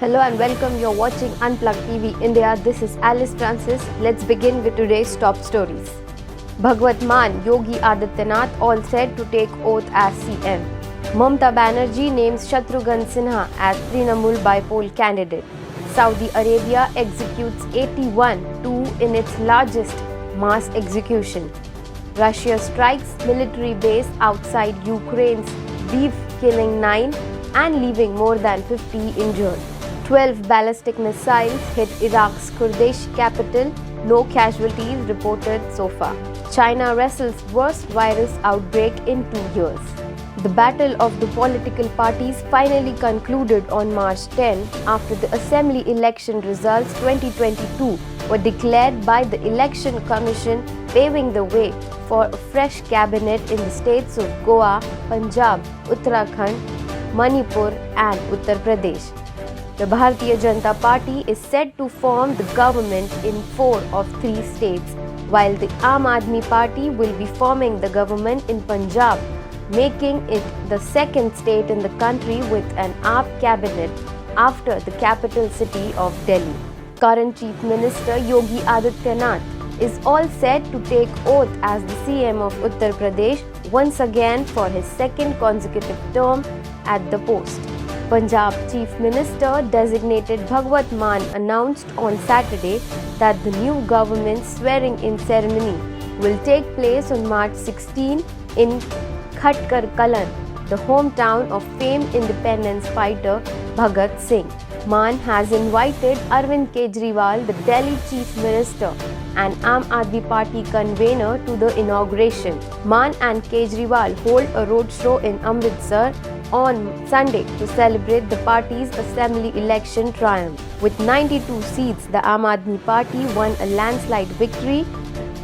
Hello and welcome. You're watching Unplugged TV India. This is Alice Francis. Let's begin with today's top stories. Bhagwat Mann, Yogi Adityanath all set to take oath as CM. Mamata Banerjee names Shatrughan Sinha as Trinamool by-poll candidate. Saudi Arabia executes 81 in its largest mass execution. Russia strikes military base outside Ukraine's Lviv, killing 9 and leaving more than 50 injured. 12 ballistic missiles hit Iraq's Kurdish capital. No casualties reported so far. China wrestles worst virus outbreak in 2 years. The battle of the political parties finally concluded on March 10 after the Assembly election results 2022 were declared by the Election Commission, paving the way for a fresh cabinet in the states of Goa, Punjab, Uttarakhand, Manipur and Uttar Pradesh. The Bharatiya Janata Party is set to form the government in 4 of 3 states, while the Aam Aadmi Party will be forming the government in Punjab, making it the second state in the country with an AAP cabinet after the capital city of Delhi. Current Chief Minister Yogi Adityanath is all set to take oath as the CM of Uttar Pradesh once again for his second consecutive term at the post. Punjab Chief Minister designated Bhagwat Mann announced on Saturday that the new government's swearing-in ceremony will take place on March 16 in Khatkar Kalan, the hometown of famed independence fighter Bhagat Singh. Mann has invited Arvind Kejriwal, the Delhi Chief Minister and Aam Aadmi Party convener, to the inauguration. Mann and Kejriwal hold a roadshow in Amritsar on Sunday to celebrate the party's assembly election triumph. With 92 seats, the Aam Aadmi Party won a landslide victory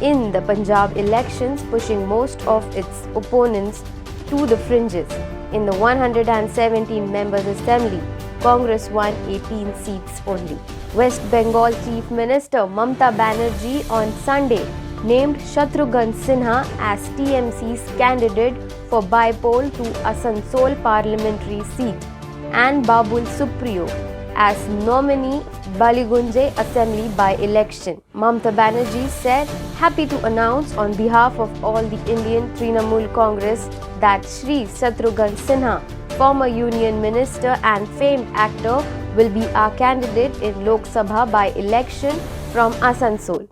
in the Punjab elections, pushing most of its opponents to the fringes. In the 117 members assembly, Congress won 18 seats only. West Bengal Chief Minister Mamata Banerjee on Sunday named Shatrughan Sinha as TMC's candidate for by-poll to Asansol parliamentary seat and Babul Supriyo as nominee Baligunje Assembly by-election. Mamata Banerjee said, "Happy to announce on behalf of all the Indian Trinamool Congress that Shri Shatrughan Sinha, former Union Minister and famed actor, will be our candidate in Lok Sabha by-election from Asansol.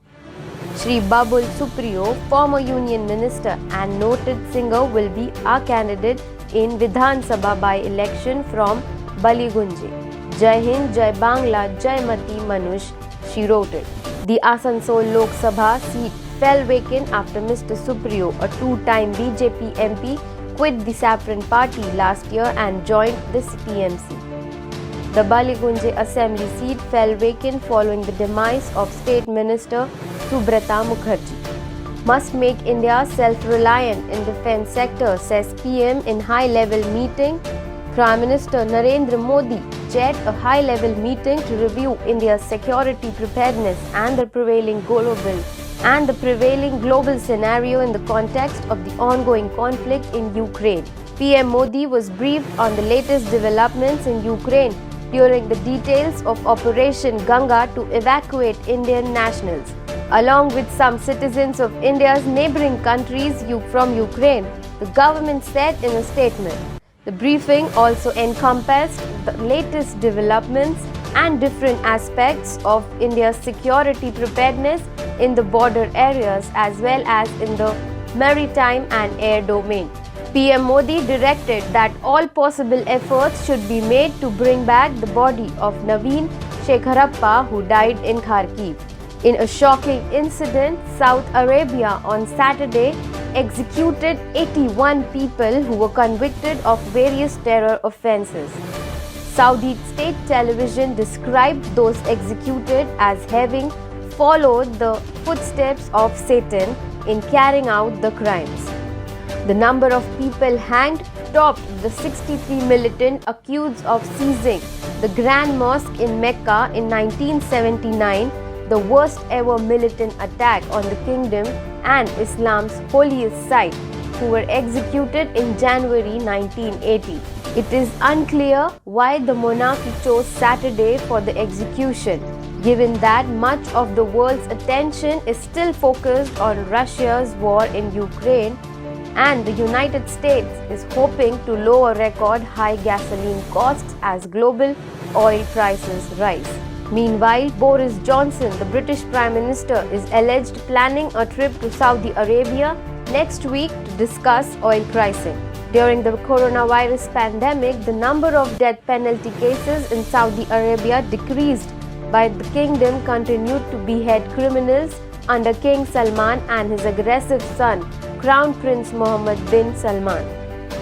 Shri Babul Supriyo, former Union Minister and noted singer, will be our candidate in Vidhan Sabha by-election from Baligunje. Jai Hind, Jai Bangla, Jai Mati Manush," she wrote it. The Asansol Lok Sabha seat fell vacant after Mr. Supriyo, a 2-time BJP MP, quit the Saffron Party last year and joined the TMC. The Baligunje Assembly seat fell vacant following the demise of State Minister Subrata Mukherjee. Must make India self-reliant in defence sector, says PM in high-level meeting. Prime Minister Narendra Modi chaired a high-level meeting to review India's security preparedness and the prevailing global scenario in the context of the ongoing conflict in Ukraine. PM Modi was briefed on the latest developments in Ukraine during the details of Operation Ganga to evacuate Indian nationals, along with some citizens of India's neighboring countries from Ukraine, the government said in a statement. The briefing also encompassed the latest developments and different aspects of India's security preparedness in the border areas as well as in the maritime and air domain. PM Modi directed that all possible efforts should be made to bring back the body of Naveen Shekharappa, who died in Kharkiv. In a shocking incident, Saudi Arabia on Saturday executed 81 people who were convicted of various terror offences. Saudi state television described those executed as having followed the footsteps of Satan in carrying out the crimes. The number of people hanged topped the 63 militant accused of seizing the Grand Mosque in Mecca in 1979, the worst ever militant attack on the kingdom and Islam's holiest site, who were executed in January 1980. It is unclear why the monarchy chose Saturday for the execution, given that much of the world's attention is still focused on Russia's war in Ukraine, and the United States is hoping to lower record high gasoline costs as global oil prices rise. Meanwhile, Boris Johnson, the British Prime Minister, is alleged planning a trip to Saudi Arabia next week to discuss oil pricing. During the coronavirus pandemic, the number of death penalty cases in Saudi Arabia decreased, but the kingdom continued to behead criminals under King Salman and his aggressive son, Crown Prince Mohammed bin Salman.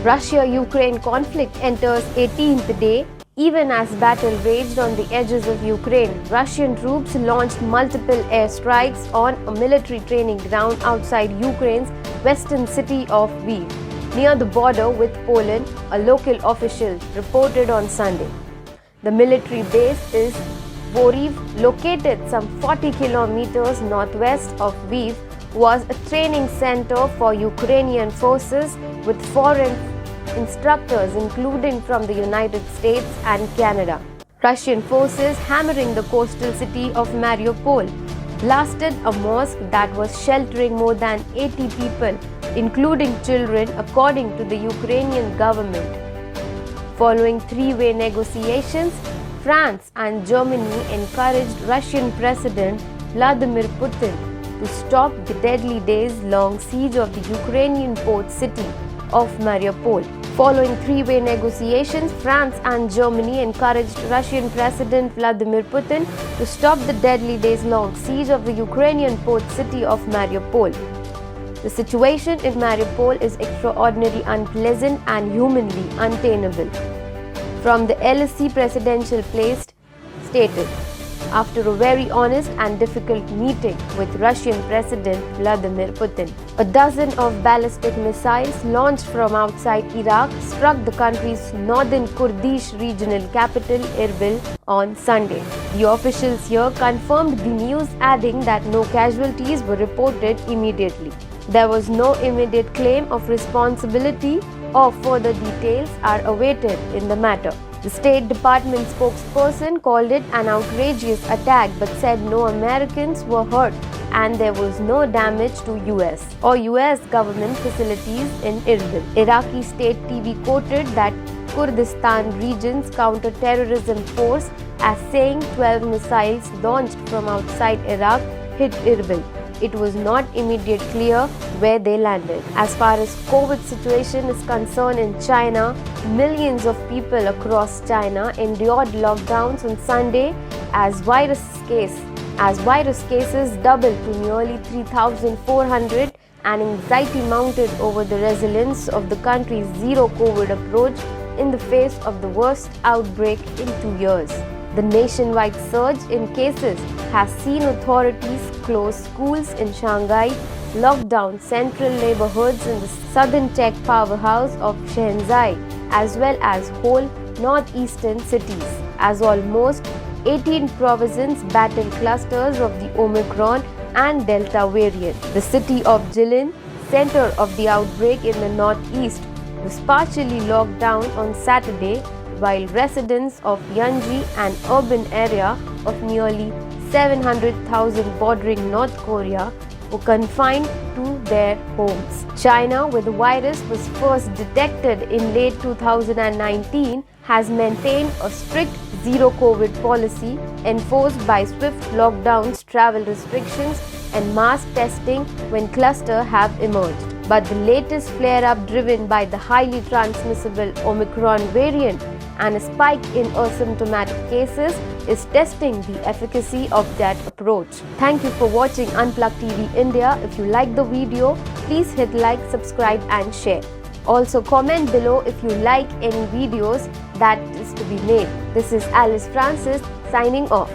Russia-Ukraine conflict enters 18th day. Even as battle raged on the edges of Ukraine, Russian troops launched multiple airstrikes on a military training ground outside Ukraine's western city of Lviv, near the border with Poland, a local official reported on Sunday. The military base is Voriv, located some 40 kilometers northwest of Lviv, was a training center for Ukrainian forces with foreign instructors including from the United States and Canada. Russian forces hammering the coastal city of Mariupol blasted a mosque that was sheltering more than 80 people, including children, according to the Ukrainian government. Following three-way negotiations, France and Germany encouraged Russian President Vladimir Putin to stop the deadly days-long siege of the Ukrainian port city of Mariupol. Following three-way negotiations, France and Germany encouraged Russian President Vladimir Putin to stop the deadly days-long siege of the Ukrainian port city of Mariupol. The situation in Mariupol is extraordinarily unpleasant and humanly untenable. From the LSE presidential place stated, after a very honest and difficult meeting with Russian President Vladimir Putin. A dozen of ballistic missiles launched from outside Iraq struck the country's northern Kurdish regional capital Erbil on Sunday. The officials here confirmed the news, adding that no casualties were reported immediately. There was no immediate claim of responsibility or further details are awaited in the matter. The State Department spokesperson called it an outrageous attack but said no Americans were hurt and there was no damage to US or US government facilities in Erbil. Iraqi state TV quoted that Kurdistan region's counter-terrorism force as saying 12 missiles launched from outside Iraq hit Erbil. It was not immediately clear where they landed. As far as COVID situation is concerned in China, millions of people across China endured lockdowns on Sunday as virus cases doubled to nearly 3,400 and anxiety mounted over the resilience of the country's zero COVID approach in the face of the worst outbreak in 2 years. The nationwide surge in cases has seen authorities close schools in Shanghai, lock down central neighborhoods in the southern tech powerhouse of Shenzhen, as well as whole northeastern cities, as almost 18 provinces battle clusters of the Omicron and Delta variant. The city of Jilin, center of the outbreak in the northeast, was partially locked down on Saturday, while residents of Yanji, an urban area of nearly 700,000 bordering North Korea, were confined to their homes. China, where the virus was first detected in late 2019, has maintained a strict zero COVID policy enforced by swift lockdowns, travel restrictions, and mass testing when clusters have emerged. But the latest flare-up, driven by the highly transmissible Omicron variant and a spike in asymptomatic cases, is testing the efficacy of that approach. Thank you for watching Unplugged TV India. If you like the video, please hit like, subscribe and share. Also comment below if you like any videos that is to be made. This is Alice Francis signing off.